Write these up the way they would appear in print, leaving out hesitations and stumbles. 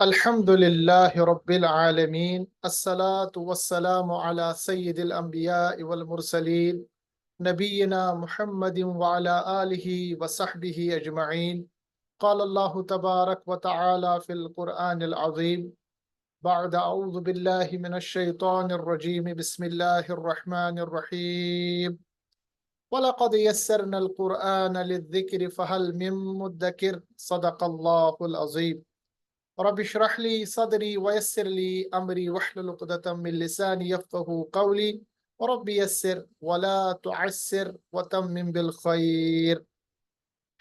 अल्हम्दुलिल्लाहि रब्बिल आलमीन अस्सलातु वस्सलामु अला सय्यिदिल अंबिया'i वल मुरसलीन नबीना मुहम्मदिन व अला आलिहि व सहबिहि अजमईन। क़ाल अल्लाहु तबारक व तआला फ़िल क़ुरआनिल अज़ीम बअद अऊज़ु बिल्लाहि मिनश शैतानिर रजीम बिस्मिल्लाहिर रहमानिर रहीम वलक़द यस्सरनल क़ुरआन लिज़्ज़िक्रि फ़हल मिन मुद्दकिर सदक़ल्लाहुल अज़ीम। रब्बि इश्रह ली सदरी वयस्सिर ली अमरी वहलुल उक़दतम मिन लिसानी यफ़क़हू क़ौली रब्बि यस्सिर वला तुअस्सिर वतम्मिम बिल खैर।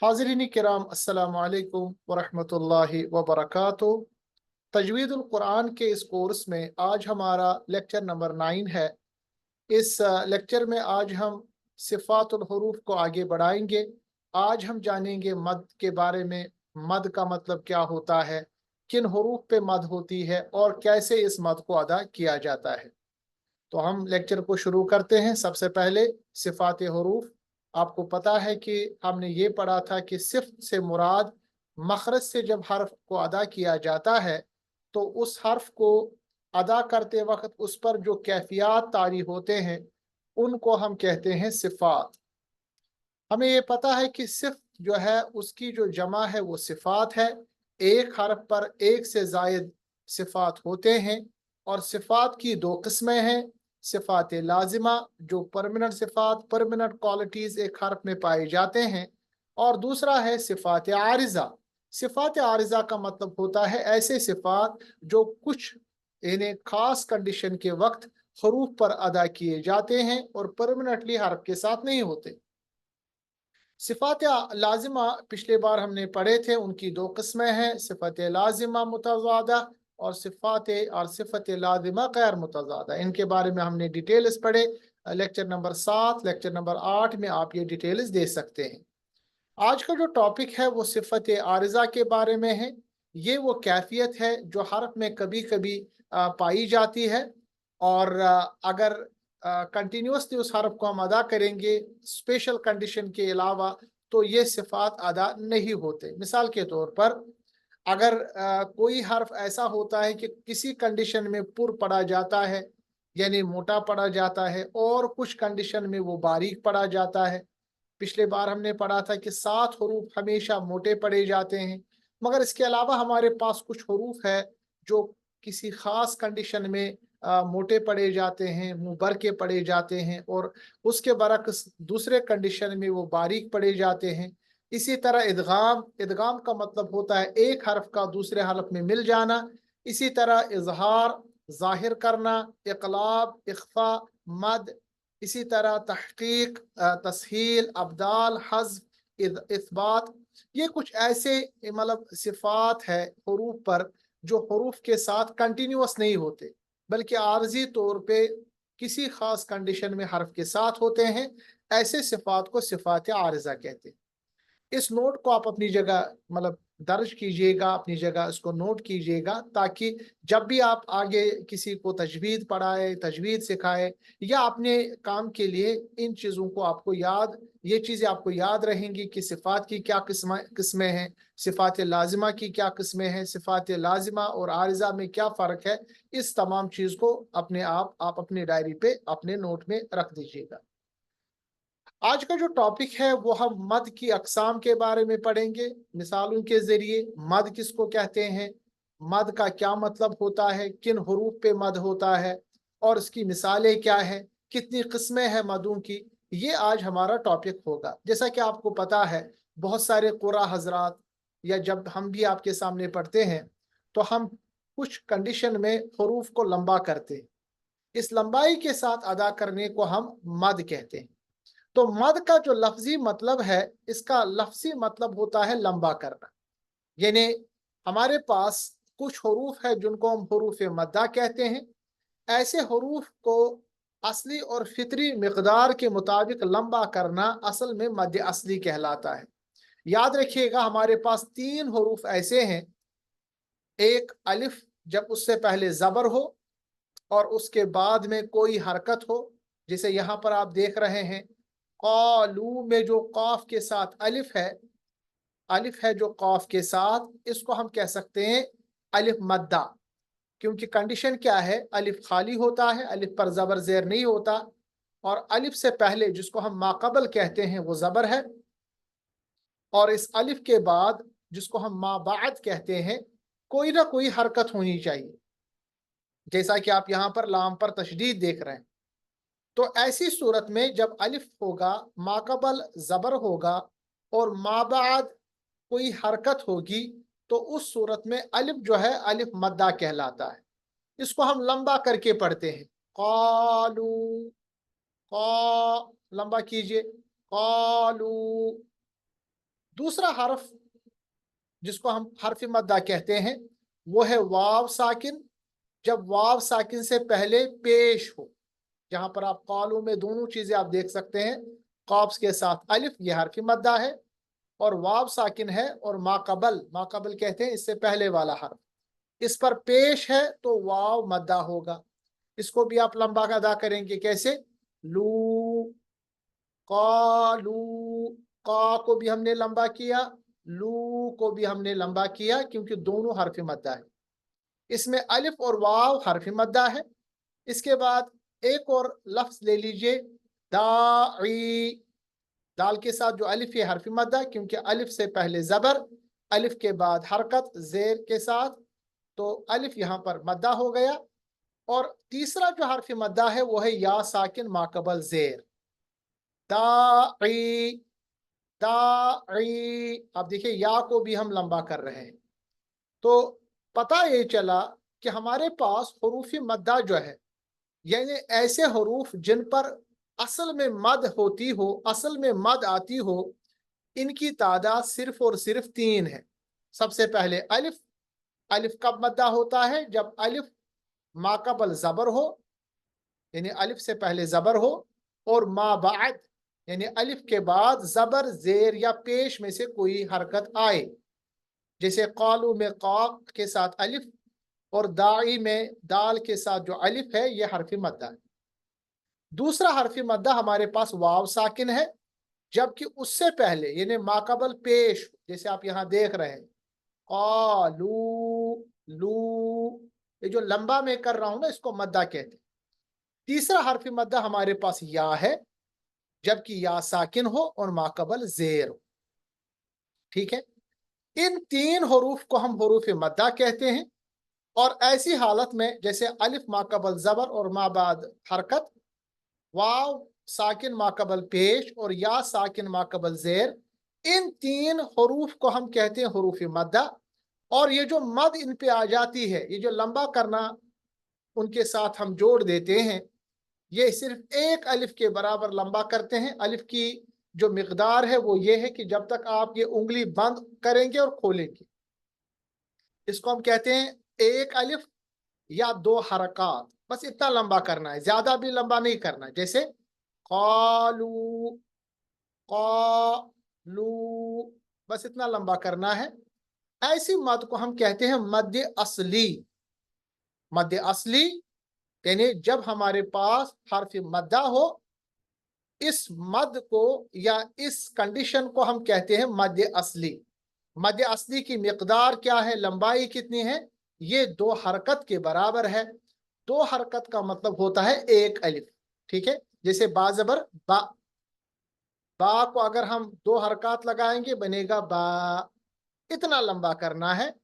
हाज़रीन किराम, अस्सलामु अलैकुम व रहमतुल्लाहि व बरकातुहू। तजवीदुल कुरान के इस कोर्स में आज हमारा लेक्चर नंबर 9 है। इस लेक्चर में आज हम सिफ़ातुल हुरूफ को आगे बढ़ाएंगे। आज हम जानेंगे मद के बारे में। मद का मतलब क्या होता है, किन हुरूफ पे मद होती है और कैसे इस मद को अदा किया जाता है। तो हम लेक्चर को शुरू करते हैं। सबसे पहले सिफ़ात हुरूफ। आपको पता है कि हमने ये पढ़ा था कि सिफ़्त से मुराद मखरज से जब हर्फ को अदा किया जाता है तो उस हर्फ को अदा करते वक्त उस पर जो कैफियत तारी होते हैं उनको हम कहते हैं सिफ़ात। हमें ये पता है कि सिफ़ जो है उसकी जो जमा है वो सिफ़ात है। एक हर्फ पर एक से ज़ायद सिफ़ात होते हैं और सिफ़ात की दो किस्में हैं। सिफ़ात लाजिमा जो परमानेंट सिफ़ात, परमानेंट क्वालिटीज़ एक हर्फ में पाए जाते हैं, और दूसरा है सिफ़ात आरिज़ा। सिफ़ात आरिज़ा का मतलब होता है ऐसे सिफ़ात जो कुछ इन्हें ख़ास कंडीशन के वक्त हरूफ पर अदा किए जाते हैं और परमानेंटली हर्फ के साथ नहीं होते। सिफ़ात लाजिमा पिछले बार हमने पढ़े थे, उनकी दो किस्में हैं, सिफ़त लाजिमा मुतज़ादा और सिफ़त लाजिमा गैर मुतज़ादा। इनके बारे में हमने डिटेल्स पढ़े। लेक्चर नंबर 7, लेक्चर नंबर 8 में आप ये डिटेल्स दे सकते हैं। आज का जो टॉपिक है वो सिफ़त आरिज़ा के बारे में है। ये वो कैफियत है जो हर्फ में कभी कभी पाई जाती है, और अगर कंटिन्यूसली उस हर्फ को हम अदा करेंगे स्पेशल कंडीशन के अलावा तो ये सिफ़ात अदा नहीं होते। मिसाल के तौर पर अगर कोई हर्फ ऐसा होता है कि किसी कंडीशन में पुर पढ़ा जाता है यानी मोटा पढ़ा जाता है, और कुछ कंडीशन में वो बारीक पढ़ा जाता है। पिछले बार हमने पढ़ा था कि 7 हरूफ हमेशा मोटे पढ़े जाते हैं, मगर इसके अलावा हमारे पास कुछ हरूफ है जो किसी ख़ास कंडीशन में मोटे पढ़े जाते हैं, मुँह भर के पढ़े जाते हैं, और उसके बरक्स दूसरे कंडीशन में वो बारीक पढ़े जाते हैं। इसी तरह इदगाम, इदगाम का मतलब होता है एक हर्फ का दूसरे हर्फ में मिल जाना। इसी तरह इजहार, ज़ाहिर करना, इक़लाब, इख्फा, मद। इसी तरह तहकीक, तस्हील, अब्दाल, हज़्फ, इस्बात। ये कुछ ऐसे मतलब सिफ़ात है हुरूफ पर जो हुरूफ के साथ कंटिन्यूअस नहीं होते, बल्कि आर्जी तौर पे किसी ख़ास कंडीशन में हर्फ के साथ होते हैं। ऐसे सिफ़ात को सिफ़ात आरिज़ा कहते हैं। इस नोट को आप अपनी जगह मतलब दर्ज कीजिएगा, अपनी जगह इसको नोट कीजिएगा, ताकि जब भी आप आगे किसी को तजवीद पढ़ाए, तजवीद सिखाए या अपने काम के लिए इन चीज़ों को आपको याद, ये चीज़ें आपको याद रहेंगी कि सिफ़ात की क्या किस्में हैं, सिफ़ात लाजिमा की क्या किस्में हैं, सिफ़ात लाजिमा और आरिज़ा में क्या फ़र्क है। इस तमाम चीज़ को अपने आप अपनी डायरी पे अपने नोट में रख दीजिएगा। आज का जो टॉपिक है वो हम मद की अकसाम के बारे में पढ़ेंगे, मिसालों के जरिए। मद किसको कहते हैं, मद का क्या मतलब होता है, किन हरूफ पे मद होता है और इसकी मिसालें क्या हैं, कितनी किस्में हैं मदों की, ये आज हमारा टॉपिक होगा। जैसा कि आपको पता है बहुत सारे क़ुरा हजरात या जब हम भी आपके सामने पढ़ते हैं तो हम कुछ कंडीशन में हरूफ को लंबा करते हैं। इस लंबाई के साथ अदा करने को हम मद कहते हैं। तो मद का जो लफ्जी मतलब है, इसका लफ्जी मतलब होता है लंबा करना। यानी हमारे पास कुछ हरूफ है जिनको हम हरूफ मद्दा कहते हैं। ऐसे हरूफ को असली और फितरी मिकदार के मुताबिक लंबा करना असल में मद असली कहलाता है। याद रखिएगा हमारे पास 3 हरूफ ऐसे हैं। एक अलिफ, जब उससे पहले ज़बर हो और उसके बाद में कोई हरकत हो, जैसे यहाँ पर आप देख रहे हैं क़ालू में जो क़ाफ के साथ अलिफ है, अलिफ है जो क़ाफ के साथ, इसको हम कह सकते हैं अलिफ मद्दा, क्योंकि कंडीशन क्या है, अलिफ खाली होता है, अलिफ पर ज़बर ज़ेर नहीं होता, और अलिफ से पहले जिसको हम माक़बल कहते हैं वो ज़बर है, और इस अलिफ के बाद जिसको हम माबाद कहते हैं कोई ना कोई हरकत होनी चाहिए, जैसा कि आप यहाँ पर लाम पर तशदीद देख रहे हैं। तो ऐसी सूरत में जब अलिफ होगा, माक़बल ज़बर होगा और माबाद कोई हरकत होगी, तो उस सूरत में अलिफ जो है अलिफ मद्दा कहलाता है। इसको हम लंबा करके पढ़ते हैं, क़ालू, क़ा लंबा कीजिए, क़ालू। दूसरा हर्फ जिसको हम हर्फ मद्दा कहते हैं वो है वाव साकिन। जब वाव साकिन से पहले पेश हो, जहां पर आप क़ालू में दोनों चीजें आप देख सकते हैं, क़ाफ के साथ अलिफ, ये हर्फ मद्दा है, और वाव साकिन है, और माक़बल, माक़बल कहते हैं इससे पहले वाला हर्फ, इस पर पेश है तो वाव मद्दा होगा। इसको भी आप लंबा अदा करेंगे, कैसे, लू, क़ालू, क़ा को भी हमने लंबा किया, लू को भी हमने लंबा किया, क्योंकि दोनों हर्फ मद्दा है। इसमें अलिफ और वाव हर्फ मद्दा है। इसके बाद एक और लफ्ज ले लीजिए, दाई, दाल के साथ जो अलिफ है हर्फ मद्दा, क्योंकि अलिफ से पहले ज़बर, अलिफ के बाद हरकत ज़ेर के साथ, तो अलिफ यहाँ पर मद्दा हो गया। और तीसरा जो हर्फ मद्दा है वो है या साकिन माक़बल ज़ेर, दाई, दाई। आप देखिए या को भी हम लंबा कर रहे हैं। तो पता ये चला कि हमारे पास हरूफ मद्दा जो है, यानी ऐसे हरूफ जिन पर असल में मद होती हो, असल में मद आती हो, इनकी तादाद सिर्फ और सिर्फ 3 है। सबसे पहले अलिफ, अलिफ कब मद्दा होता है, जब अलिफ माक़बल ज़बर हो, यानी अलिफ से पहले ज़बर हो, और मा बाद, यानी अलिफ के बाद ज़बर ज़ेर या पेश में से कोई हरकत आए, जैसे क़ालू में क़ाफ के साथ अलिफ, और दाई में दाल के साथ जो अलिफ है यह हर्फ मद्दा है। दूसरा हर्फ मद्दा हमारे पास वाव साकिन है, जबकि उससे पहले यानी माक़बल पेश, जैसे आप यहाँ देख रहे हैं, क़ालू, लू, ये जो लंबा मैं कर रहा हूं ना, इसको मद्दा कहते हैं। तीसरा हर्फ मद्दा हमारे पास या है, जबकि या साकिन हो और माक़बल ज़ेर हो। ठीक है, इन 3 हरूफ को हम हरूफ मद्दा कहते हैं। और ऐसी हालत में जैसे अलिफ माक़बल ज़बर और माबाद हरकत, वाव साकिन माक़बल पेश और या साकिन माक़बल ज़ेर, इन 3 हरूफ को हम कहते हैं हरूफ मद्दा। और ये जो मद इन पे आ जाती है, ये जो लंबा करना उनके साथ हम जोड़ देते हैं, ये सिर्फ एक अलिफ के बराबर लंबा करते हैं। अलिफ की जो मिकदार है वो ये है कि जब तक आप ये उंगली बंद करेंगे और खोलेंगे, इसको हम कहते हैं एक अलिफ या 2 हरकत, बस इतना लंबा करना है, ज्यादा भी लंबा नहीं करना है। जैसे क़ालू, क़ालू, बस इतना लंबा करना है। ऐसी मद को हम कहते हैं मद्य असली। मद्य असली यानी जब हमारे पास हर्फ मद्दा हो, इस मद को या इस कंडीशन को हम कहते हैं मद्य असली। मद्य असली की मिकदार क्या है, लंबाई कितनी है, ये 2 हरकत के बराबर है। 2 हरकत का मतलब होता है एक अलिफ। ठीक है, जैसे बा ज़बर बा, बा को अगर हम 2 हरकत लगाएंगे बनेगा बा, इतना लंबा करना है,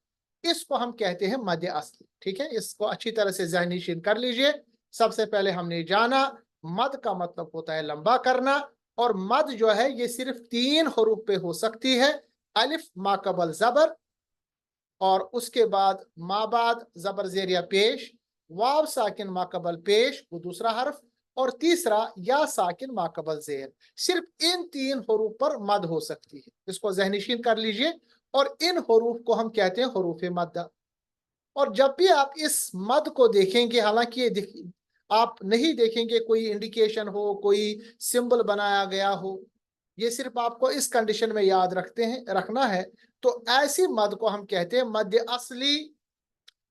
इसको हम कहते हैं मद्य असली। ठीक है, इसको अच्छी तरह से ज़हनीशीन कर लीजिए। सबसे पहले हमने जाना मद का मतलब होता है लंबा करना, और मद जो है ये सिर्फ 3 हरूफ पे हो सकती है, अलिफ माक़बल ज़बर, और उसके बाद माबाद ज़बर ज़ेर या पेश, वाव साकिन माक़बल पेश वो दूसरा हर्फ, और तीसरा या साकिन माक़बल ज़ेर। सिर्फ इन 3 हरूफ पर मद हो सकती है, इसको ज़हनीशीन कर लीजिए। और इन हरूफ को हम कहते हैं हरूफ मद्दा। और जब भी आप इस मद को देखेंगे, हालांकि ये आप नहीं देखेंगे कोई इंडिकेशन हो, कोई सिंबल बनाया गया हो, ये सिर्फ आपको इस कंडीशन में याद रखना है। तो ऐसी मद को हम कहते हैं मद्य असली,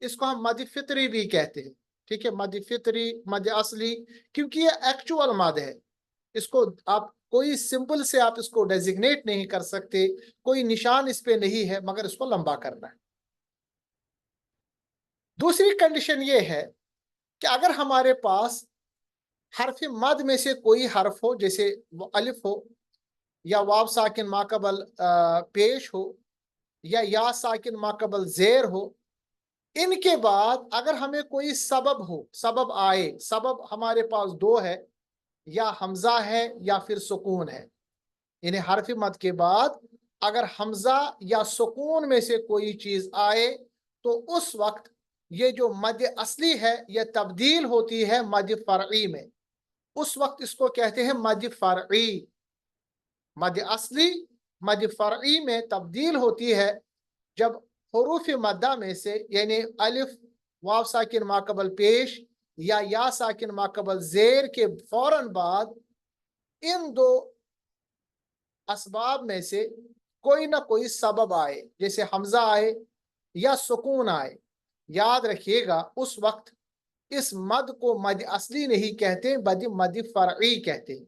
इसको हम मद्य फितरी भी कहते हैं। ठीक है, मद्य फितरी, मद्य असली, क्योंकि ये एक्चुअल मद है। इसको आप कोई सिंबल से आप इसको डेजिग्नेट नहीं कर सकते, कोई निशान इस पे नहीं है, मगर इसको लंबा करना है। दूसरी कंडीशन ये है कि अगर हमारे पास हर्फ मद में से कोई हर्फ हो, जैसे अलिफ हो या वाव साकिन माकबल पेश हो या साकिन माकबल जेर हो, इनके बाद अगर हमें कोई सबब हो, सबब आए, सबब हमारे पास दो है, या हमजा है या फिर सुकून है, यानी हर्फ मद के बाद अगर हमजा या सुकून में से कोई चीज आए तो उस वक्त ये जो मद असली है यह तब्दील होती है मद फरई में। उस वक्त इसको कहते हैं मद फरई। मद असली मद फरई में तब्दील होती है जब हरूफ मद्दा में से, यानी अलिफ वाव साकिन माकबल पेश या साकिन माकबल जेर के फौरन बाद इन दो असबाब में से कोई ना कोई सबब आए, जैसे हमजा आए या सुकून आए। याद रखिएगा उस वक्त इस मद को मद असली नहीं कहते बल्कि मद फरई कहते हैं।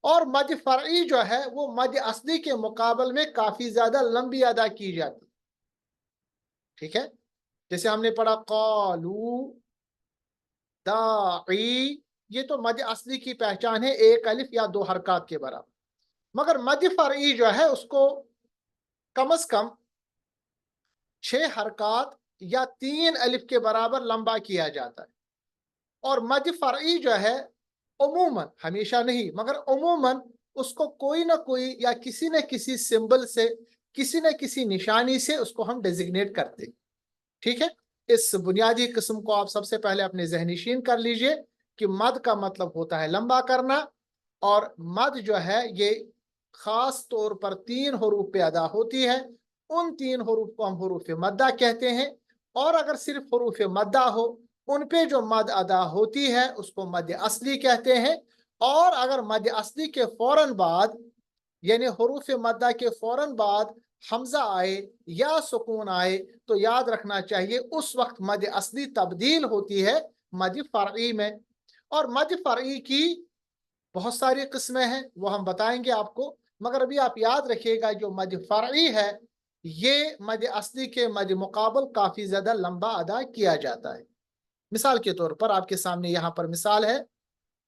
और मद फरई जो है वो मद असली के मुकाबले में काफी ज्यादा लंबी अदा की जाती। ठीक है, जैसे हमने पढ़ा क़ालू दाई, ये तो मद असली की पहचान है, एक अलिफ या दो हरकत के बराबर। मगर मद फरई जो है उसको कम से कम 6 हरकत या 3 अलिफ के बराबर लंबा किया जाता है। और मद फरई जो है उमूमन, हमेशा नहीं मगर उमूमन, उसको कोई ना कोई या किसी न किसी सिंबल से, किसी न किसी निशानी से उसको हम डेजिग्नेट करते हैं। ठीक है, इस बुनियादी किस्म को आप सबसे पहले अपने ज़हनीशीन कर लीजिए कि मद का मतलब होता है लंबा करना, और मद जो है ये खास तौर पर 3 हरूफ पे अदा होती है। उन 3 हरूफ को हम हरूफ मद्दा कहते हैं। और अगर सिर्फ हरूफ मद्दा हो, उन पे जो मद अदा होती है उसको मद असली कहते हैं। और अगर मद असली के फौरन बाद, यानी हरूफ मद्दा के फौरन बाद हमजा आए या सुकून आए, तो याद रखना चाहिए उस वक्त मद असली तब्दील होती है मद फरई में। और मद फरई की बहुत सारी किस्में हैं, वो हम बताएंगे आपको। मगर अभी आप याद रखिएगा जो मद फरई है ये मद असली के मद मुकाबल काफी ज्यादा लंबा अदा किया जाता है। मिसाल के तौर पर आपके सामने यहाँ पर मिसाल है,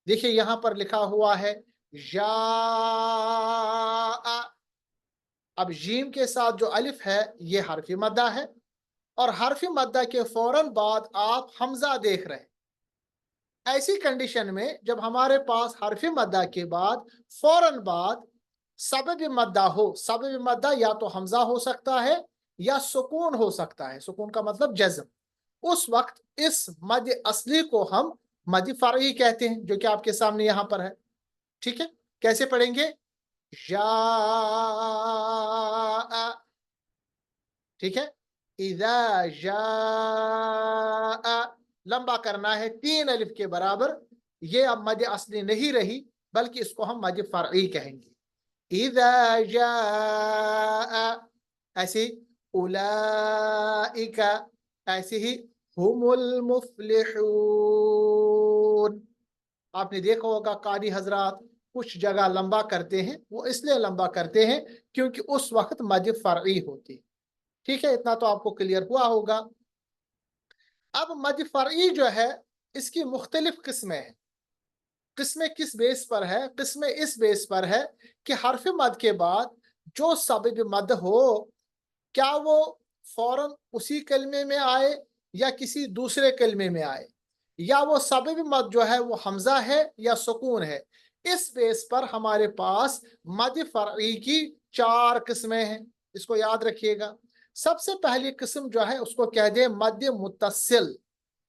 देखिए यहाँ पर लिखा हुआ है या। अब जीम के साथ जो अलिफ है ये हरफी मद्दा है, और हरफी मद्दा के फौरन बाद आप हमजा देख रहे हैं। ऐसी कंडीशन में जब हमारे पास हरफी मद्दा के बाद फौरन बाद सबब मद्दा हो, सबब मद्दा या तो हमजा हो सकता है या सुकून हो सकता है, सुकून का मतलब जज्म, उस वक्त इस मद असली को हम मद फरई कहते हैं, जो कि आपके सामने यहां पर है। ठीक है, कैसे पढ़ेंगे? या, ठीक है, इज़ा जा, लंबा करना है 3 अलिफ के बराबर। ये अब मद असली नहीं रही बल्कि इसको हम मद फरई कहेंगे। इज़ा जा, ऐसे उलाइका, ऐसे ही हुमुल मुफ्लिहून। आपने देखा होगा कारी हजरात कुछ जगह लंबा करते हैं, वो इसलिए लंबा करते हैं क्योंकि उस वक्त मद फरई होती है। ठीक है, इतना तो आपको क्लियर हुआ होगा। अब मद फरई जो है इसकी मुख्तलिफ किस्में हैं। किस्में किस बेस पर है? किस्में इस बेस पर है कि हर्फ मद के बाद जो सबब मद हो, क्या वो फौरन उसी कलमे में आए या किसी दूसरे कलमे में आए, या वो सबब मद जो है वो हमजा है या सुकून है। इस बेस पर हमारे पास मद फरई की 4 किस्में हैं, इसको याद रखिएगा। सबसे पहली किस्म जो है उसको कह दे मद मुत्तसिल।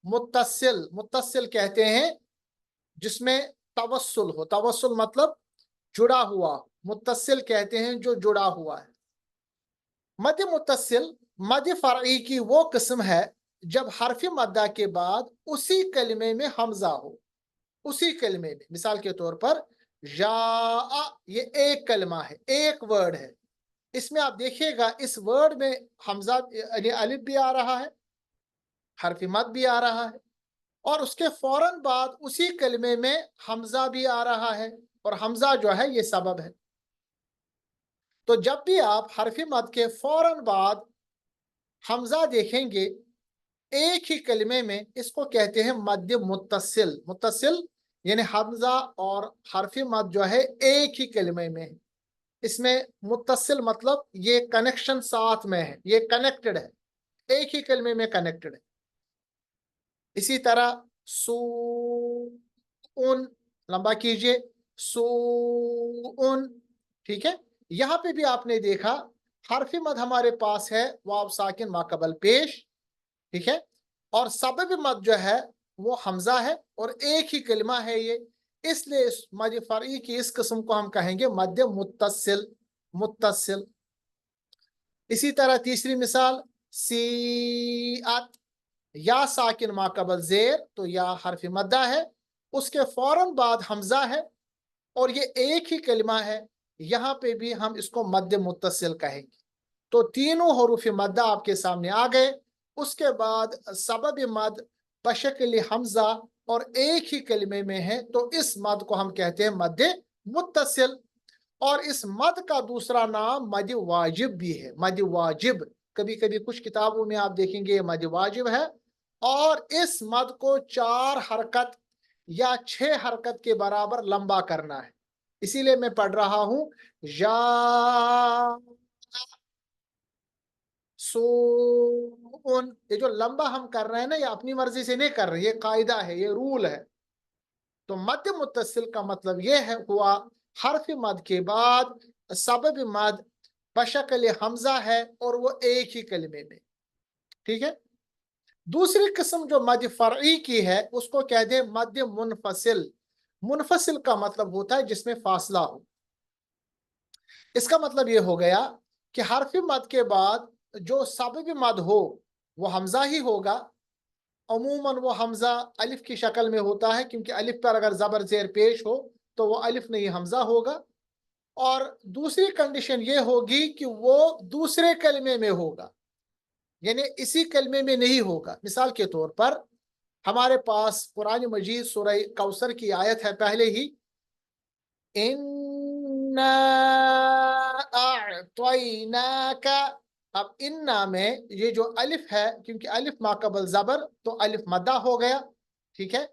मुत्तसिल, मुत्तसिल कहते हैं जिसमें तवस्सुल हो, तवस्सुल मतलब जुड़ा हुआ, मुत्तसिल कहते हैं जो जुड़ा हुआ है। मद मुत्तसिल मद फरई की वो किस्म है जब हरफ मद्दा के बाद उसी कलमे में हमजा हो, उसी कलमे में। मिसाल के तौर पर या, ये एक कलमा है, एक वर्ड है, इसमें आप देखिएगा इस वर्ड में हमजा यानी अलिफ भी आ रहा है, हरफ मद भी आ रहा है, और उसके फौरन बाद उसी कलमे में हमजा भी आ रहा है, और हमजा जो है ये सबब है। तो जब भी आप हरफ मद के फौरन बाद हमजा देखेंगे एक ही कलमे में इसको कहते हैं मध्य मुत्तसिल। मुत्तसिल यानी हमजा और हरफी मद जो है एक ही कलमे में है। इसमें मुत्तसिल मतलब ये कनेक्शन साथ में है, ये कनेक्टेड है, एक ही कलमे में कनेक्टेड है। इसी तरह सून, लंबा कीजिए, सून, ठीक है। यहां पे भी आपने देखा हरफी मद हमारे पास है वाव साकिन माकबल पेश, ठीक है, और सबब मद जो है वो हमजा है और एक ही कलमा है ये, इसलिए इस मद फरई की इस किस्म को हम कहेंगे मध्य मुत्तसिल। मुत्तसिल। इसी तरह तीसरी मिसाल, सीअत, या साकिन माकबल जेर, तो या हरफ मद्दा है, उसके फौरन बाद हमजा है और ये एक ही कलमा है, यहां पे भी हम इसको मध्य मुत्तसिल कहेंगे। तो तीनों हरूफ मद्दा आपके सामने आ गए। उसके बाद सबब मद बशक्ल हमजा और एक ही कलमे में है, तो इस मद को हम कहते हैं मध्य मुत्तसिल। और इस मद का दूसरा नाम मद वाजिब भी है। मद वाजिब, कभी कभी कुछ किताबों में आप देखेंगे मद वाजिब है, और इस मद को 4 हरकत या 6 हरकत के बराबर लंबा करना है। इसीलिए मैं पढ़ रहा हूं या सून। ये जो लंबा हम कर रहे हैं ना, ये अपनी मर्जी से नहीं कर रहे, ये कायदा है, ये रूल है। तो मध्य मुत्तसिल का मतलब ये है हुआ हरफ मद के बाद सबब मद बशक्ल हमजा है और वो एक ही कलमे में, ठीक है। दूसरी किस्म जो मद फरई की है उसको कह दे मध्य मुनफसिल। मुनफसिल का मतलब होता है जिसमें फासला हो। इसका मतलब ये हो गया कि हरफ मद के बाद जो सबब मद हो वो हमजा ही होगा। अमूमन वो हमजा अलिफ की शक्ल में होता है, क्योंकि अलिफ पर अगर जबर जेर पेश हो तो वो अलिफ नहीं हमजा होगा। और दूसरी कंडीशन ये होगी कि वो दूसरे कलमे में होगा, यानी इसी कलमे में नहीं होगा। मिसाल के तौर पर हमारे पास कुरान मजीद सूरह कौसर की आयत है पहले ही, इन्ना अअतैनाका। अब इन्ना में ये जो अलिफ है, क्योंकि अलिफ माकबल जबर तो अलिफ मद्दा हो गया, ठीक है।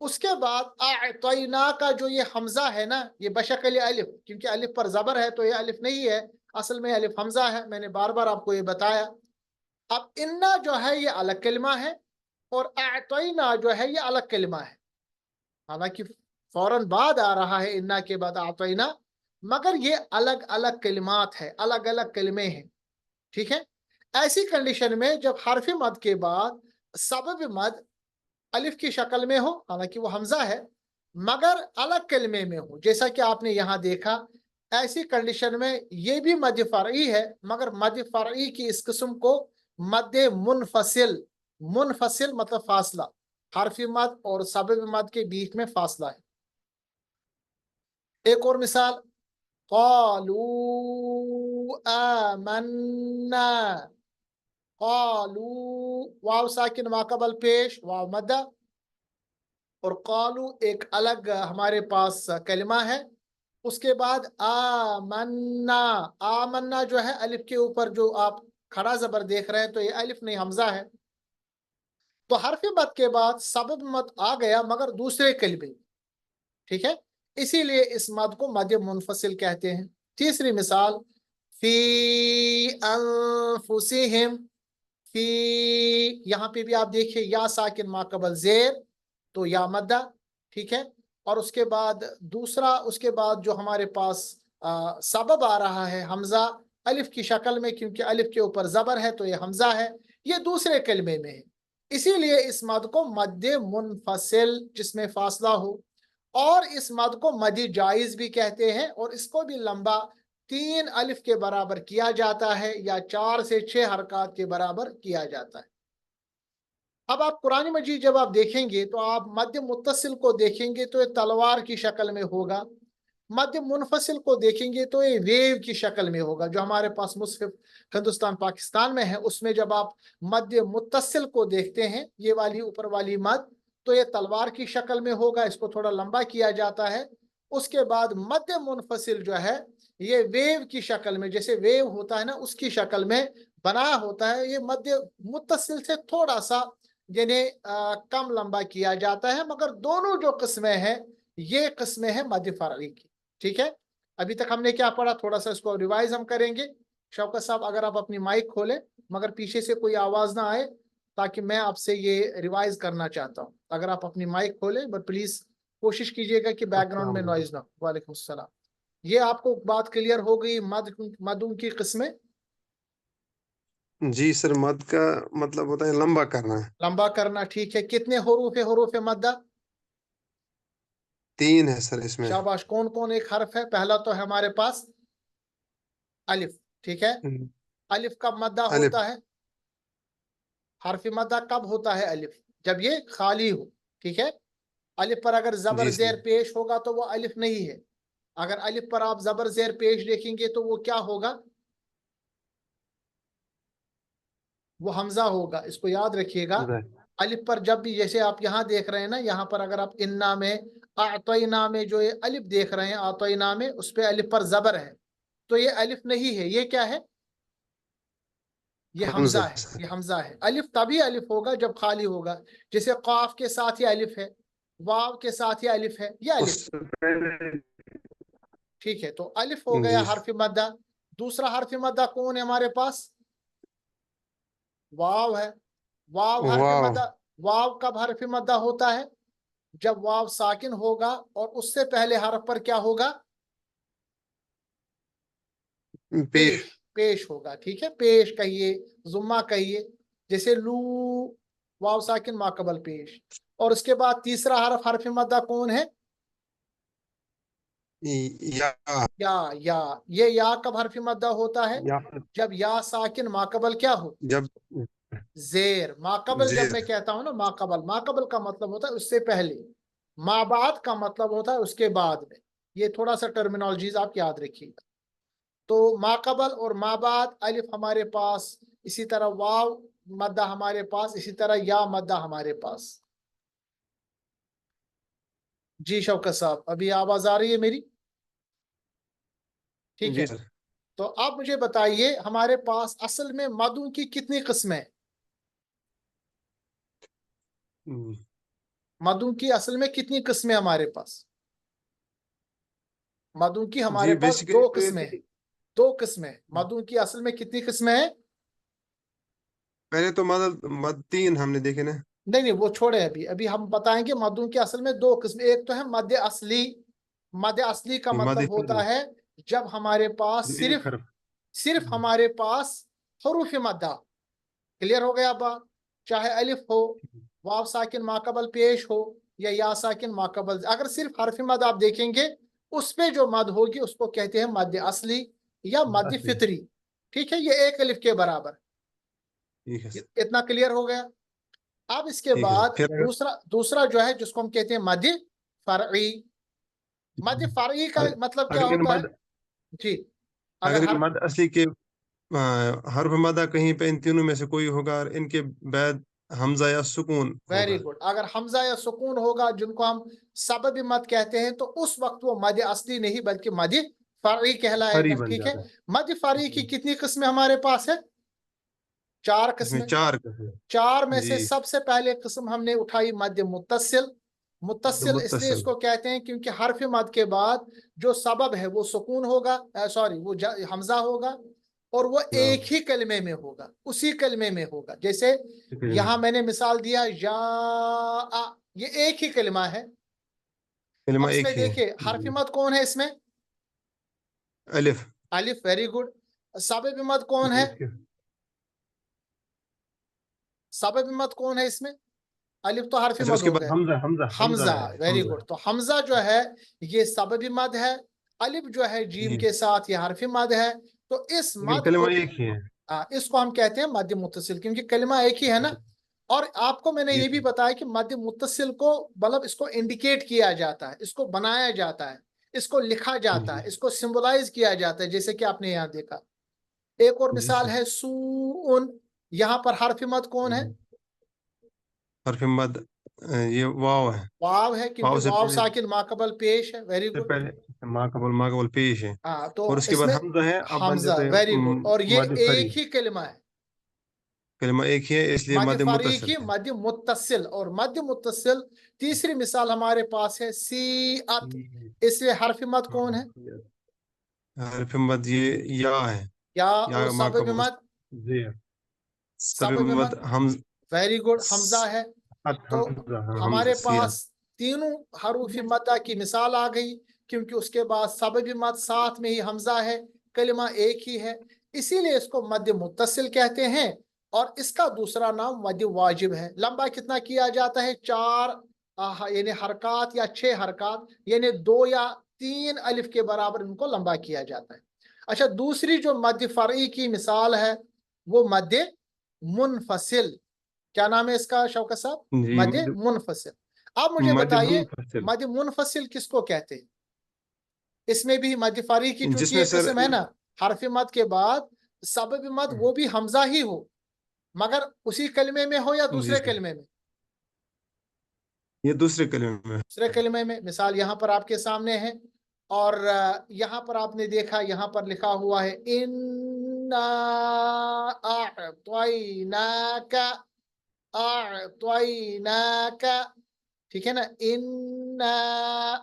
उसके बाद अअतैना का जो ये हमजा है ना, ये बशक्ल अलिफ, क्योंकि अलिफ पर जबर है तो ये अलिफ नहीं है, असल में अलिफ हमजा है। मैंने बार बार आपको ये बताया। अब इन्ना जो है ये अलग कलमा है और अअतैना जो है ये अलग कलमा है। हालांकि फौरन बाद आ रहा है इन्ना के बाद अअतैना, मगर ये अलग अलग कलिमात है, अलग अलग कलमे हैं, ठीक है। ऐसी कंडीशन में जब हरफ मद के बाद सबब मद अलिफ की शक्ल में हो, हालांकि वो हमजा है, मगर अलग कलमे में हो, जैसा कि आपने यहां देखा, ऐसी कंडीशन में ये भी मद फरई है, मगर मद फरई की इस किस्म को मद मुनफसिल। मुनफसिल मतलब फासला, हरफ मद और सबब मद के बीच में फासला है। एक और मिसाल, क़ालू आमन्ना। क़ालू, वाव साकिन माकबल पेश, वाव मद्दा, और क़ालू एक अलग हमारे पास कलमा है। उसके बाद आमन्ना। आमन्ना जो है अलिफ के ऊपर जो आप खड़ा जबर देख रहे हैं, तो ये अलिफ नहीं हमजा है। तो हरफ मद के बाद सबब मद आ गया मगर दूसरे कलमे, ठीक है, इसीलिए इस मद को मद मुनफसिल कहते हैं। तीसरी मिसाल, फी अनफुसिहिम। फी, यहाँ पे भी आप देखिए या साकिन माकबल जेर, तो या मद्दा, ठीक है। और उसके बाद दूसरा, उसके बाद जो हमारे पास सबब आ रहा है हमजा अलिफ की शक्ल में, क्योंकि अलिफ के ऊपर जबर है तो ये हमजा है, ये दूसरे कलमे में है, इसीलिए इस मद को मद मुनफसिल जिसमें फासला हो। और इस मद को मदी जायज भी कहते हैं, और इसको भी लंबा 3 अलिफ के बराबर किया जाता है या 4 से 6 हरकत के बराबर किया जाता है। अब आप कुरान मजीद जब आप देखेंगे तो आप मध्य मुत्तसिल को देखेंगे तो ये तलवार की शक्ल में होगा, मध्य मुनफसिल को देखेंगे तो ये वेव की शक्ल में होगा। जो हमारे पास मुस्हिफ हिंदुस्तान पाकिस्तान में है उसमें जब आप मध्य मुत्तसिल को देखते हैं, ये वाली ऊपर वाली मद, तो ये तलवार की शक्ल में होगा, इसको थोड़ा लंबा किया जाता है। उसके बाद मध्य मुनफसिल जो है ये वेव की शक्ल में, जैसे वेव होता है ना उसकी शक्ल में बनाया होता है, ये मध्य मुत्तसिल से थोड़ा सा यानी कम लंबा किया जाता है, मगर दोनों जो किस्में हैं ये किस्में हैं मध्य फरई की। ठीक है, अभी तक हमने क्या पढ़ा, थोड़ा सा इसको रिवाइज हम करेंगे। शौकत साहब अगर आप अपनी माइक खोलें, मगर पीछे से कोई आवाज ना आए, ताकि मैं आपसे ये रिवाइज करना चाहता हूँ। अगर आप अपनी माइक खोलें, बट प्लीज कोशिश कीजिएगा कि बैकग्राउंड में नॉइज ना हो। वालेकुम सलाम। ये आपको बात क्लियर हो गई मदों की किस्में? जी सर, मद का मतलब होता है लंबा करना है। लंबा करना, ठीक है। कितने हरूफ मद्दा? 3 है सर इसमें। शाबाश। कौन कौन एक हर्फ है? पहला तो है हमारे पास अलिफ, ठीक है। अलिफ कब मद्दा अलिफ। होता है? हर्फ मद्दा कब होता है अलिफ? जब ये खाली हो, ठीक है। अलिफ पर अगर जबर जी जेर सर। पेश होगा तो वो अलिफ नहीं है। अगर अलिफ पर आप जबर जेर पेश देखेंगे तो वो क्या होगा? वो हमजा होगा। इसको याद रखिएगा। अलिफ पर जब भी, जैसे आप यहाँ देख रहे हैं ना, यहाँ पर अगर आप इन्ना में आतोइना में जो ये अलिफ देख रहे हैं, आतोइना में उस पे अलिफ पर जबर है, तो ये अलिफ नहीं है। ये क्या है? ये हमजा हमजा है। सर। ये हमजा है। अलिफ तभी अलिफ होगा जब खाली होगा। जैसे काफ के साथ ये अलिफ है, वाव के साथ ये अलिफ है, ये अलिफ है। उससे पहले। ठीक है, तो अलिफ हो गया जी हर्फ मद्दा। दूसरा हर्फ मद्दा कौन है हमारे पास? वाव है। वाव हर्फ वाव। मद्दा। वाव कब हर्फ मद्दा होता है? जब वाव साकिन होगा और उससे पहले हर्फ पर क्या होगा? पेश। पेश। पेश होगा, ठीक है। पेश कहिए, जुम्मा कहिए। जैसे लू, वाव साकिन माकबल पेश। और उसके बाद तीसरा हर्फ मद्दा कौन है? या। या। ये या कब हर्फ मद्दा होता है? या जब या साकिन माकबल क्या हो? जब जेर। माकबल जब जेर। मैं कहता हूं ना, माकबल, माकबल का मतलब होता है उससे पहले। माबाद का मतलब होता है उसके बाद में। ये थोड़ा सा टर्मिनोलॉजीज आप याद रखिएगा। तो माकबल और माबाद अलिफ हमारे पास, इसी तरह वाव मद्दा हमारे पास, इसी तरह या मद्दा हमारे पास। जी शौकत साहब, अभी आवाज आ रही है मेरी? ठीक है। जी सर। तो आप मुझे बताइए, हमारे पास असल में मदों की कितनी किस्में हैं? मदों की असल में कितनी किस्में हमारे पास? मदों की हमारे जी पास बेसिकली दो तो ये किस्में हैं। थी। दो किस्में। मदों की असल में कितनी किस्में हैं? पहले तो मद 3 हमने देखे ना। नहीं नहीं, वो छोड़े। अभी अभी हम बताएंगे मदों की असल में दो किस्में। एक तो है मध्य असली। मध्य असली का मद मतलब होता है जब हमारे पास जो एक सिर्फ हर्फ। सिर्फ हमारे पास हरूफ मद्दा। क्लियर हो गया बात? चाहे अलिफ हो, वाव साकिन माकबल पेश हो, या साकिन माकबल, अगर सिर्फ हरफ मद आप देखेंगे, उस पे जो मद होगी उसको कहते हैं मध्य असली या मध्य असली। फितरी। ठीक है, ये एक अलिफ के बराबर। ठीक है सर। इतना क्लियर हो गया? अब इसके ठीक है सर, बाद फिर अगर दूसरा दूसरा जो है, जिसको हम कहते हैं मध्य फरई। मध्य फरई का मतलब क्या अगर इन होता है? मद जी। अगर अगर इन हर, मद असली के हर्फ मदा कहीं पे इन तीनों में से कोई होगा और इनके बाद हमजा या सुकून वेरी होगा। गुड, अगर हमजा या सुकून होगा, जिनको हम सबब मद कहते हैं, तो उस वक्त वो मद असली नहीं बल्कि मद फरई फरी कहलाएगा। बन ठीक है। जाता है। मद फरई की कितनी किस्में हमारे पास है? चार इसमें किस्में। 4 किस्म। चार में से जी। सबसे पहले किस्म हमने उठाई मद मुत्तसिल। मुत्तसिल इसलिए मुत्तसिल। इसको कहते हैं क्योंकि हर्फ मद के बाद जो सबब है वो सुकून होगा, सॉरी वो हमजा होगा, और वो हाँ, एक ही कलमे में होगा, उसी कलमे में होगा। जैसे ठीक है। यहां मैंने मिसाल दिया, या, ये एक ही कलमा है। अब कलिमा एक इसमें ही है। देखिए हर्फ जी। मद कौन है इसमें? अलिफ। अलिफ। Very good. सबब मद कौन जी है? इसके। सबब मद कौन है इसमें? अलिफ तो हर्फ अच्छा, मद उसके हो बाद गए। हमजा हमजा हमजा हमजा। है। वेरी हमजा। गुड। तो हमजा जो है ये सबबी मद है। अलिफ जो है जीम जी। के साथ ये हरफी मद है। तो इस लेकिन मद को, कलिमा एक ही है। इसको हम कहते हैं मध्य मुत्तसिल, क्योंकि कलिमा एक ही है ना। और आपको मैंने जी ये भी सर। बताया कि मध्य मुत्तसिल को मतलब इसको इंडिकेट किया जाता है, इसको बनाया जाता है, इसको लिखा जाता जी। है, इसको सिंबलाइज किया जाता है, जैसे कि आपने यहाँ देखा। एक और जी मिसाल सर। है सून। यहाँ पर हरफ मद कौन है? हरफ मद ये वाव है। वाव है, क्योंकि वाव से वाव पहले साकिन माकबल पेश है। वेरी से गुड। पहले माकबल पेश है। हाँ, और तो उसके बाद इसमें हमजा है, अब बन हमजा। जाते हैं वेरी गुड। और ये मद फरी। एक ही कलिमा है। कलिमा एक ही है इसलिए मद मद फरई मुत्तसिल की है। मद मुत्तसिल, और मद मुत्तसिल तीसरी मिसाल हमारे पास है सी अत, इसलिए हर्फ मद कौन है? हरफ मद ये या है, या। और या मा सबब कबल मद, जी है। सब सबब मद मद हम वेरी गुड, हमजा है। तो हमजा, हमजा हमारे सिया। पास तीनों हरूफ मद्दा की मिसाल आ गई, क्योंकि उसके बाद सबब मद साथ में ही हमजा है, कलिमा एक ही है, इसीलिए इसको मद मुत्तसिल कहते हैं। और इसका दूसरा नाम मद वाजिब है। लंबा कितना किया जाता है? 4 यानी हरकत या 6 हरकत, यानी 2 या 3 अलिफ के बराबर इनको लंबा किया जाता है। अच्छा, दूसरी जो मद फरई की मिसाल है वो मद मुनफसिल। क्या नाम है इसका शौकत साहब? जी मद मुनफसिल। आप मुझे मद बताइए, मुनफसिल, मद मुनफसिल किसको कहते हैं? इसमें भी मद फरी की चूंकि जिसमें एक सर किस्म है ना, हरफ मद के बाद सबब मद वो भी हमजा ही हो, मगर उसी कलमे में हो या जी दूसरे सर, कलमे में? ये दूसरे कलिमे में दूसरे है। कलमे में। मिसाल यहाँ पर आपके सामने है, और यहाँ पर आपने देखा, यहाँ पर लिखा हुआ है इन्ना अअतयनाका, अअतयनाका, ठीक है ना। इन्ना,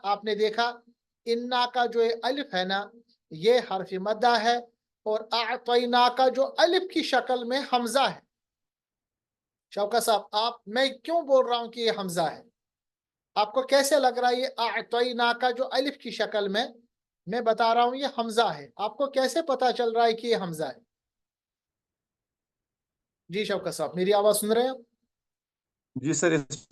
आपने देखा इन्ना का जो ये अलिफ है ना, ये हर्फ मद्दा है, और अअतयना का जो अलिफ की शक्ल में हमजा है। शौकत साहब, आप, मैं क्यों बोल रहा हूं कि ये हमजा है? आपको कैसे लग रहा है ये अअतयना का जो अलिफ की शक्ल में मैं बता रहा हूं ये हमजा है? आपको कैसे पता चल रहा है कि ये हमजा है? जी शौकत साहब, मेरी आवाज सुन रहे हैं आप? जी सर, इस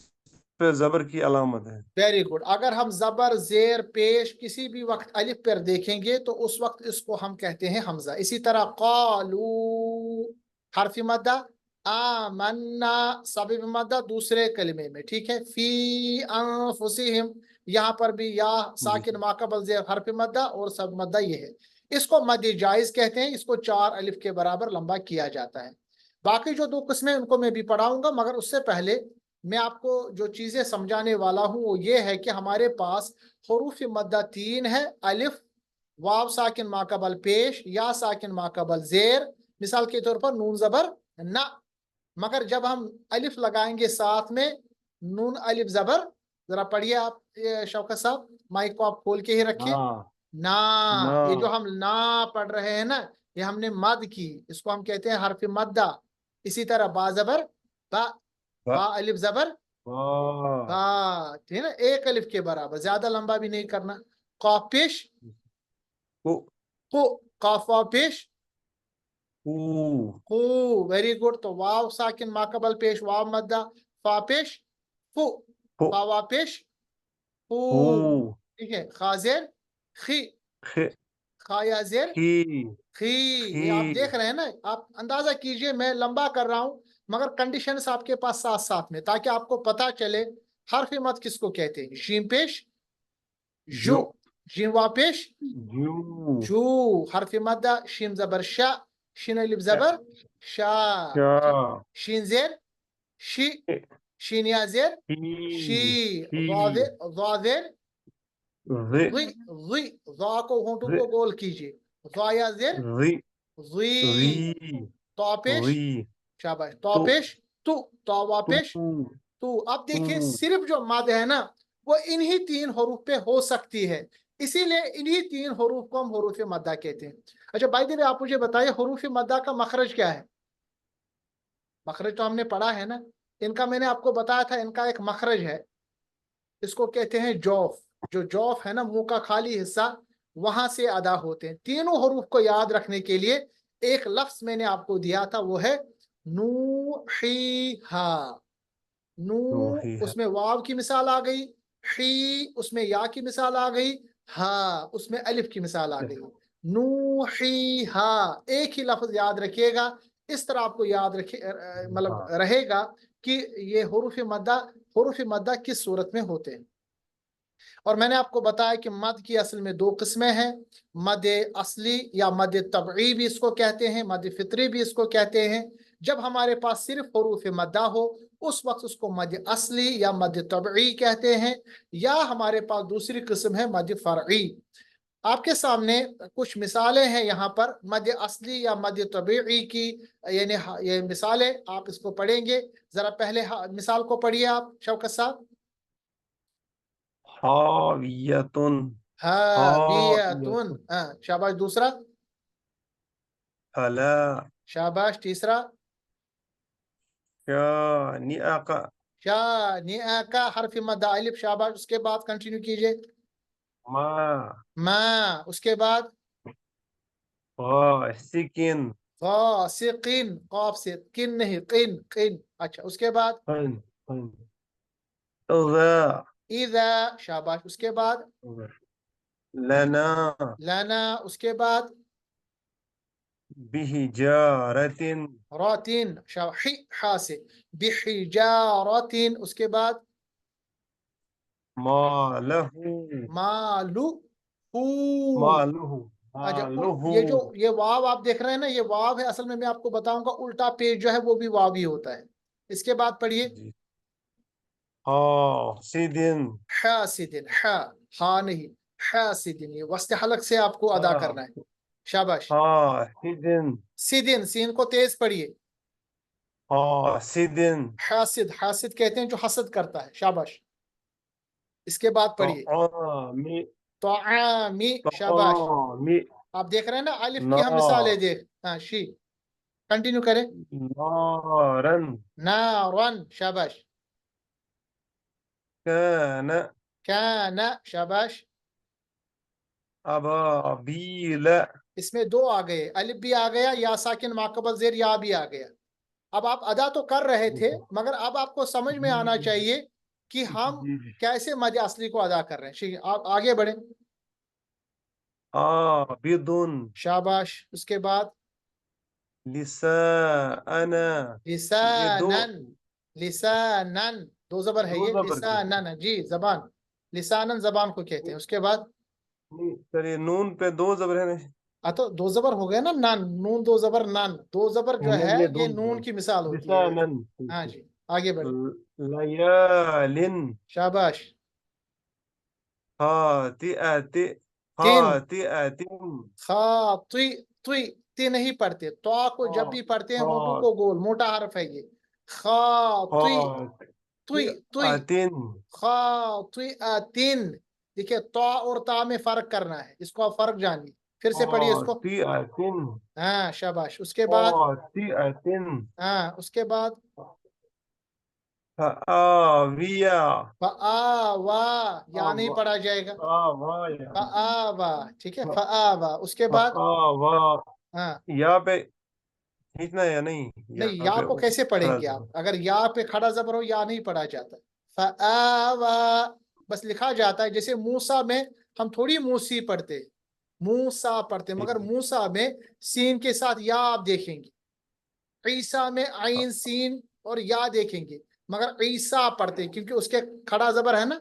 पे जबर की अलामत है। Very good. अगर हम जबर जेर पेश किसी भी वक्त अलिफ पर देखेंगे तो उस वक्त इसको हम कहते हैं हमजा। इसी तरह कालू हरफ मद्दा, आमन्ना सबब मद्दा दूसरे कलमे में, ठीक है। फी अनफुसिहिम, यहाँ पर भी या जी साकिन सर, माकबल जेर हरफ मद्दा और सब मद्दा ये है। इसको मद जायज कहते हैं, इसको 4 अलिफ के बराबर लंबा किया जाता है। बाकी जो 2 किस्में उनको मैं भी पढ़ाऊंगा, मगर उससे पहले मैं आपको जो चीजें समझाने वाला हूं वो ये है कि हमारे पास हरूफ मद्दा 3 है। अलिफ, वाव साकिन माकबल पेश, या साकिन माकबल जेर, मिसाल के तौर पर नून जबर ना। मगर जब हम अलिफ लगाएंगे साथ में नून अलिफ जबर, जरा पढ़िए आप शौकत साहब, माइक को आप खोल के ही रखिए। ना ना, ना ये जो हम ना पढ़ रहे हैं ना, ये हमने मद की, इसको हम कहते हैं हरफ मद्दा। इसी तरह बा जबर बा, बा बा अलिफ जबर बा बा, ठीक है ना, एक अलिफ के बराबर, ज्यादा लंबा भी नहीं करना। कॉफ पेश को को, कॉफ वाव पेश ऊ को, वेरी गुड। तो वाव साकिन माकबल पेश वाव मद्दा, फा पेश फु, को फा वाव पेश फू, ऊ ठीक है। खाजेर खी, खे खाया जेर खी खी। खी ये आप देख रहे हैं ना, आप अंदाजा कीजिए, मैं लंबा कर रहा हूं मगर कंडीशंस आपके पास साथ साथ में, ताकि आपको पता चले हर्फ मद किसको कहते हैं। शीम पेश जू, जो शीम वाव पेश जू जू, हर्फ मद्दा शीम जबर शा, शीन अलिफ जबर शा, ठीक। क्या शीन जेर शी, शीन या जेर शी, ही वाजेर वाजेर रि वी, वी, ज़ा को होंठों रि को गोल कीजिए, ज़ा या जेर रि ज़ी, री तौपेश, री शाबाश, तो तौपेश तू, तू तौवापेश तू। अब तू देखिए, सिर्फ जो मद है ना वो इन्हीं 3 हरूफ पे हो सकती है, इसीलिए इन्हीं 3 हरूफ को हम हरूफ मद्दा कहते हैं। अच्छा भाई देवी, आप मुझे बताइए हरूफ मद्दा का मखरज क्या है? मखरज तो हमने पढ़ा है ना, इनका मैंने आपको बताया था, इनका एक मखरज है, इसको कहते हैं जौफ। जो जौफ है ना, मुंह का खाली हिस्सा, वहां से अदा होते हैं। तीनों हरूफ को याद रखने के लिए एक लफ्ज मैंने आपको दिया था, वो है नूहीहा। नू, तो ही है। उसमें वाव की मिसाल आ गई, ही उसमें या की मिसाल आ गई, हा उसमें अलिफ की मिसाल आ गई। नू ही हा, एक ही लफ्ज याद रखिएगा। इस तरह आपको याद रखे, मतलब हाँ रहेगा कि ये हुरूफ मद्दा किस सूरत में होते हैं। और मैंने आपको बताया कि मद की असल में 2 किस्में हैं, मद असली या मद तबई भी इसको कहते हैं, मद फितरी भी इसको कहते हैं। जब हमारे पास सिर्फ हरूफ मद्दा हो उस वक्त उसको मद असली या मद तबई कहते हैं, या हमारे पास दूसरी किस्म है मद फरई। آپ کے سامنے کچھ مثالیں ہیں یہاں پر مد اصلی یا مد طبیعی کی، یعنی یہ مثالیں آپ اس کو پڑھیں گے. ذرا پہلے مثال کو پڑھیے آپ شوکت صاحب. حاویتن. حاویتن. حاویتن. شاباش. دوسرا. فلا شاباش. تیسرا. شانئک. شانئک حرف مد الف. شاباش. اس کے بعد کنٹینیو کیجئے. ما ما. اس کے بعد غاسقن. غاسقین. قاف سے کن نہیں، قن قن. اچھا. اس کے بعد قن قن. اذا اذا. شاباش. اس کے بعد لنا لنا. اس کے بعد بحجارتن. راتین. حی حا سے بحجارتین. اس کے بعد ما له مالو ہو. ما له ما اچھا. له. یہ واو آپ دیکھ رہے ہیں نا، یہ واو ہے. اصل میں آپ کو بتاؤں گا الٹا پیج جو ہے وہ بھی واو ہی ہوتا ہے. اس کے بعد پڑھیے. جی. حاسدن. حاسدن. ہا نہیں، حاسدن. یہ وسط حلق سے آپ کو ادا کرنا ہے. شاباش. حاسدن. سیدن. سین کو تیز پڑھیے. حاسدن. حاسد. حاسد کہتے ہیں جو حسد کرتا ہے. شاباش. اس کے بعد پڑھیے. طعامی. طعامی. شاباش. طعامی. آپ دیکھ رہے ہیں نا الف کی ہم مثالیں نار. دیکھ. شی. کنٹینیو کریں. نارن. نارن. شاباش. كان کان. شاباش. ابابیل. اس میں دو آ گئے، الف بھی آ گیا، یا ساکن ماقبل زیر یا بھی آ گیا. اب آپ ادا تو کر رہے تھے، مگر اب آپ کو سمجھ میں آنا چاہیے کہ ہم کیسے مد اصلی کو ادا کر رہے ہیں. آپ آگے بڑھیں. عابدن. شاباش. اس کے بعد لسانا. یہ دو لسانن. لسانن. دو زبر ہے یہ. زبر کے. لسانن. جی زبان. لسانن زبان کو کہتے ہیں. اس کے بعد نہیں سر، یہ نون پہ دو زبر ہے نا. تو دو زبر ہو گئے نا. نان. نون دو زبر نان. دو زبر جو ہے نہیں، یہ دو نون کی مثال ہوتی ہے. لسانن. ہاں جی. آگے بڑھیں. لیالن. شاباش. خاطئت. تین. خاطئتن. خاطی. توی. تی نہیں پڑھتے. تو کو جب بھی پڑھتے ہیں ہونٹوں کو گول، موٹا حرف ہے یہ. خاطی. توی. توی. خاطئتن. خاطئتن. دیکھیے تو اور تا میں فرق کرنا ہے، اس کو آپ فرق جانیے. پھر سے پڑھیے اس کو. خاطئتن. ہاں شاباش. اس کے بعد خاطئتن. اس کے بعد فآویہ. فآوا. یا نہیں پڑھا جائے گا. فآوایا. فآوا. ٹھیک ہے. فآوا. اس کے بعد فآوا. ہاں. یا پہ کھینچنا ہے یا نہیں؟ نہیں، یا یا پہ کو کیسے پڑھیں کھڑا گے آپ؟ زبر. اگر یا پہ کھڑا زبر ہو یا نہیں پڑھا جاتا. فآوا بس لکھا جاتا ہے. جیسے موسیٰ میں ہم تھوڑی موسی پڑھتے، موسیٰ پڑھتے، مگر موسیٰ میں سین کے ساتھ یا آپ دیکھیں گے. عیسیٰ میں عین سین اور یا دیکھیں گے، مگر عیسیٰ پڑھتے کیونکہ اس کے کھڑا زبر ہے نا.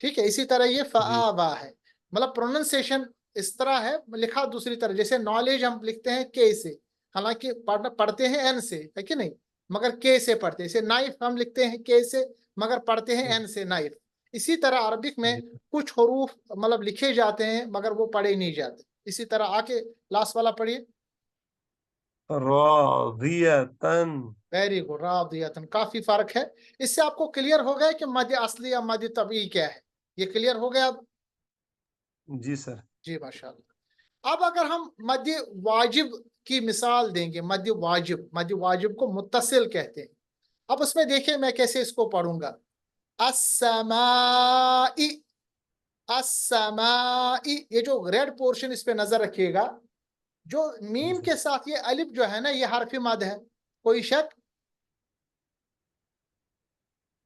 ٹھیک ہے. اسی طرح یہ جی. فآوا ہے. مطلب پروننسیشن اس طرح ہے، لکھا دوسری طرح. جیسے نالج ہم لکھتے ہیں کے سے، حالانکہ پڑھتے ہیں این سے، ہے کہ نہیں، مگر کے سے پڑھتے ہیں. جیسے نائف ہم لکھتے ہیں کے سے، مگر پڑھتے ہیں این سے، نائف. اسی طرح عربک میں کچھ حروف مطلب لکھے جاتے ہیں مگر وہ پڑھے نہیں جاتے. اسی طرح آکے لاسٹ والا پڑھیے. راضیتن. Very good. راضیتن. کافی فرق ہے. اس سے آپ کو کلیئر ہو گیا کہ مد اصلی یا مد طبیعی کیا ہے. یہ کلیئر ہو گیا اب؟ جی سر. جی ماشاء اللہ. اب اگر ہم مد واجب کی مثال دیں گے، مد واجب، مد واجب کو متصل کہتے ہیں. اب اس میں دیکھیں میں کیسے اس کو پڑھوں گا. السمائی. السمائی. یہ جو ریڈ پورشن اس پہ نظر رکھیے گا، جو میم کے ساتھ یہ الف جو ہے نا یہ حرف مد ہے. کوئی شک؟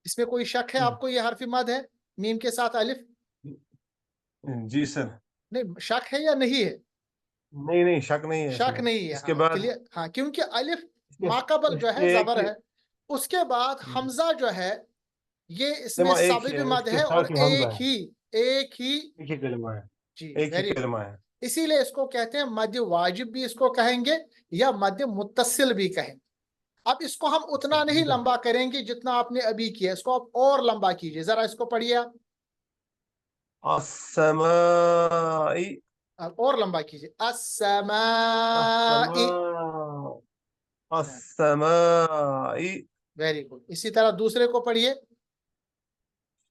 اس میں کوئی شک ہے آپ کو یہ حرف مد ہے میم کے ساتھ الف؟ جی سر. نہیں، شک ہے یا نہیں ہے؟ نہیں شک نہیں ہے. شک نہیں ہے. اس کے ہاں بعد کلیئر. ہاں کیونکہ الف ماقبل جو ہے ایک زبر ہی. ہے. اس کے بعد حمزہ جو ہے یہ اس میں ایک ہی سبب ہے، اس مد کے ہے اور ساتھ ہی حمزہ ہے. ایک ہی. ایک ہی کلمہ ہے. جی ایک ہی ویری گڈ. کلمہ ہے. اسی لیے اس کو کہتے ہیں مد واجب بھی اس کو کہیں گے یا مد متصل بھی کہیں گے. اب اس کو ہم اتنا نہیں لمبا کریں گے جتنا آپ نے ابھی کیا، اس کو آپ اور لمبا کیجئے. ذرا اس کو پڑھیے آپ. السمائی. अब और लंबा कीजिए, अस्समाई। السماء السماء वेरी गुड। इसी तरह दूसरे को पढ़िए,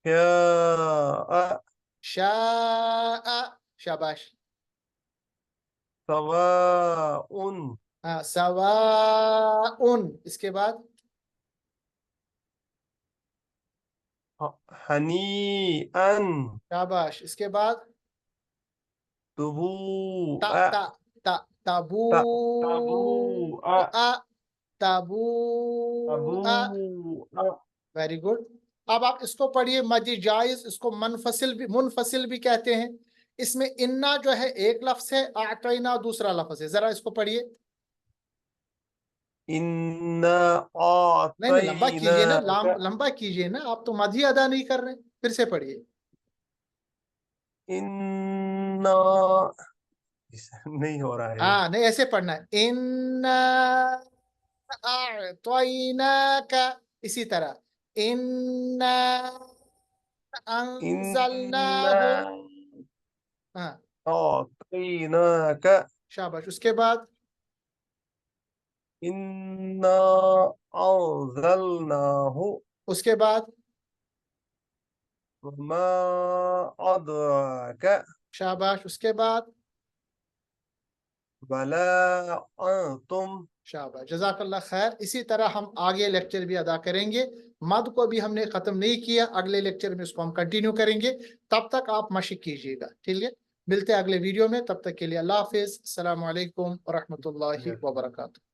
شاء शाआ, शाबाश। سواء हाँ, सवाउन, इसके बाद هنيئا शाबाश, इसके बाद طبوء ता ता ता तबू تبوء आ तबू आ। تبوء वेरी गुड। अब आप इसको पढ़िए, मजी जायज, इसको मुनफसिल भी कहते हैं। इसमें इन्ना जो है एक लफ्ज है, आतैना दूसरा लफ्ज है। जरा इसको पढ़िए। إنا नहीं, लंबा कीजिए ना, أعطيناك लंबा कीजिए ना, आप तो मजी अदा नहीं कर रहे। फिर से पढ़िए। إنا नहीं हो रहा है हाँ, नहीं, ऐसे पढ़ना है, इन्ना अअतैनाका। इसी तरह, इन्ना إنا अंज़लनाहु। हाँ, أعطيناك शाबाश। उसके बाद إنا أنزلناه उसके बाद وما أدراك शाबाश। उसके बाद ولا أنتم शाबाश, जज़ाकल्लाह खैर। इसी तरह हम आगे लेक्चर भी अदा करेंगे। मद को भी हमने ख़त्म नहीं किया, अगले लेक्चर में इसको हम कंटिन्यू करेंगे। तब तक आप मशक कीजिएगा, ठीक है। मिलते हैं अगले वीडियो में, तब तक के लिए अल्लाह हाफिज़, अस्सलामु अलैकुम व रहमतुल्लाहि व बरकातुहू।